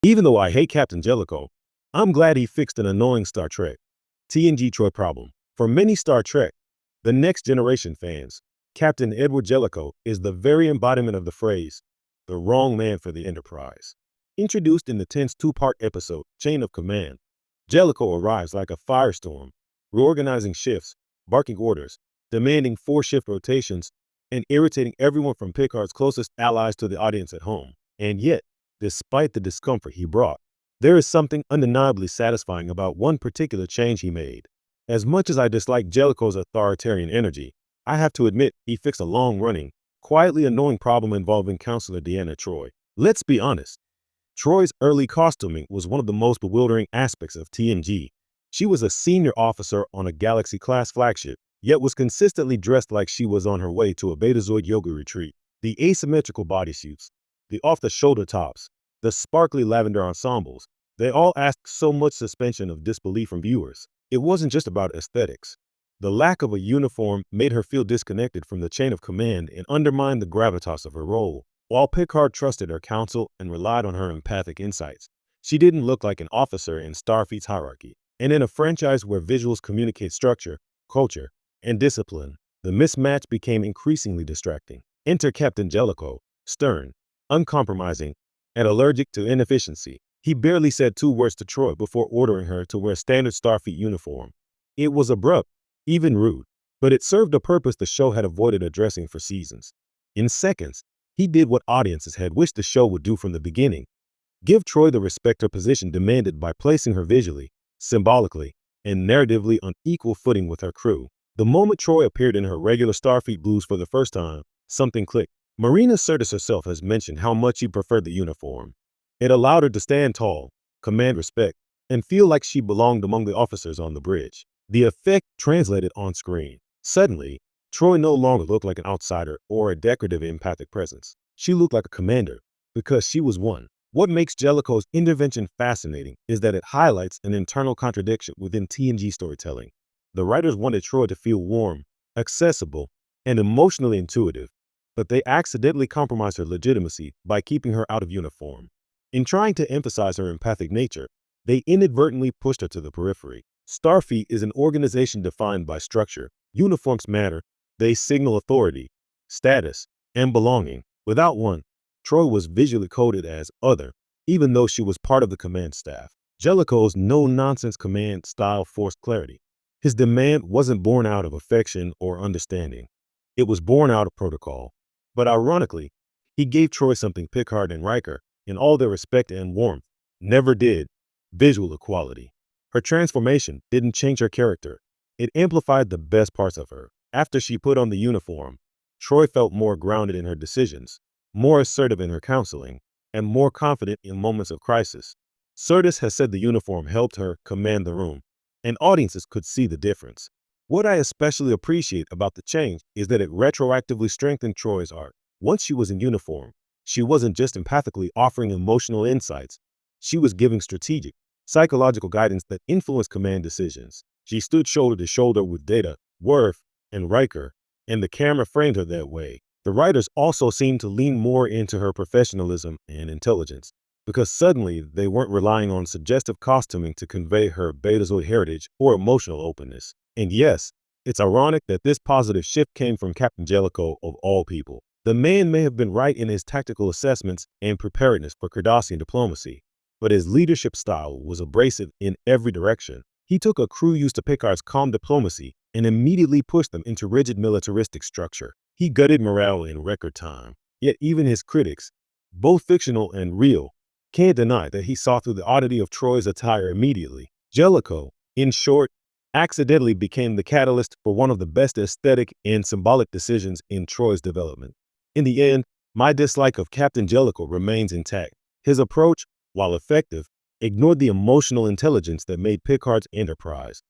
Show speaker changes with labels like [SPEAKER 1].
[SPEAKER 1] Even though I hate Captain Jellico, I'm glad he fixed an annoying Star Trek TNG Troi problem. For many Star Trek, the Next Generation fans, Captain Edward Jellico is the very embodiment of the phrase, the wrong man for the Enterprise. Introduced in the tense two-part episode, Chain of Command, Jellico arrives like a firestorm, reorganizing shifts, barking orders, demanding 4-shift rotations, and irritating everyone from Picard's closest allies to the audience at home. And yet, despite the discomfort he brought, there is something undeniably satisfying about one particular change he made. As much as I dislike Jellico's authoritarian energy, I have to admit he fixed a long-running, quietly annoying problem involving Counselor Deanna Troi. Let's be honest, Troi's early costuming was one of the most bewildering aspects of TNG. She was a senior officer on a Galaxy-class flagship, yet was consistently dressed like she was on her way to a Betazoid yoga retreat. The asymmetrical bodysuits, the off-the-shoulder tops, the sparkly lavender ensembles, they all asked so much suspension of disbelief from viewers. It wasn't just about aesthetics. The lack of a uniform made her feel disconnected from the chain of command and undermined the gravitas of her role. While Picard trusted her counsel and relied on her empathic insights, she didn't look like an officer in Starfleet's hierarchy. And in a franchise where visuals communicate structure, culture, and discipline, the mismatch became increasingly distracting. Enter Captain Jellico, stern, uncompromising, and allergic to inefficiency. He barely said 2 words to Troi before ordering her to wear standard Starfleet uniform. It was abrupt, even rude, but it served a purpose the show had avoided addressing for seasons. In seconds, he did what audiences had wished the show would do from the beginning: give Troi the respect her position demanded by placing her visually, symbolically, and narratively on equal footing with her crew. The moment Troi appeared in her regular Starfleet blues for the first time, something clicked. Marina Sirtis herself has mentioned how much she preferred the uniform. It allowed her to stand tall, command respect, and feel like she belonged among the officers on the bridge. The effect translated on screen. Suddenly, Troi no longer looked like an outsider or a decorative empathic presence. She looked like a commander, because she was one. What makes Jellico's intervention fascinating is that it highlights an internal contradiction within TNG storytelling. The writers wanted Troi to feel warm, accessible, and emotionally intuitive, but they accidentally compromised her legitimacy by keeping her out of uniform. In trying to emphasize her empathic nature, they inadvertently pushed her to the periphery. Starfleet is an organization defined by structure. Uniforms matter. They signal authority, status, and belonging. Without one, Troi was visually coded as other, even though she was part of the command staff. Jellico's no-nonsense command style forced clarity. His demand wasn't born out of affection or understanding. It was born out of protocol. But ironically, he gave Troi something Picard and Riker, in all their respect and warmth, never did: visual equality. Her transformation didn't change her character. It amplified the best parts of her. After she put on the uniform, Troi felt more grounded in her decisions, more assertive in her counseling, and more confident in moments of crisis. Sirtis has said the uniform helped her command the room, and audiences could see the difference. What I especially appreciate about the change is that it retroactively strengthened Troi's arc. Once she was in uniform, she wasn't just empathically offering emotional insights. She was giving strategic, psychological guidance that influenced command decisions. She stood shoulder to shoulder with Data, Worf, and Riker, and the camera framed her that way. The writers also seemed to lean more into her professionalism and intelligence, because suddenly they weren't relying on suggestive costuming to convey her Betazoid heritage or emotional openness. And yes, it's ironic that this positive shift came from Captain Jellico of all people. The man may have been right in his tactical assessments and preparedness for Cardassian diplomacy, but his leadership style was abrasive in every direction. He took a crew used to Picard's calm diplomacy and immediately pushed them into rigid militaristic structure. He gutted morale in record time. Yet even his critics, both fictional and real, can't deny that he saw through the oddity of Troi's attire immediately. Jellico, in short, accidentally became the catalyst for one of the best aesthetic and symbolic decisions in Troi's development. In the end, my dislike of Captain Jellico remains intact. His approach, while effective, ignored the emotional intelligence that made Picard's Enterprise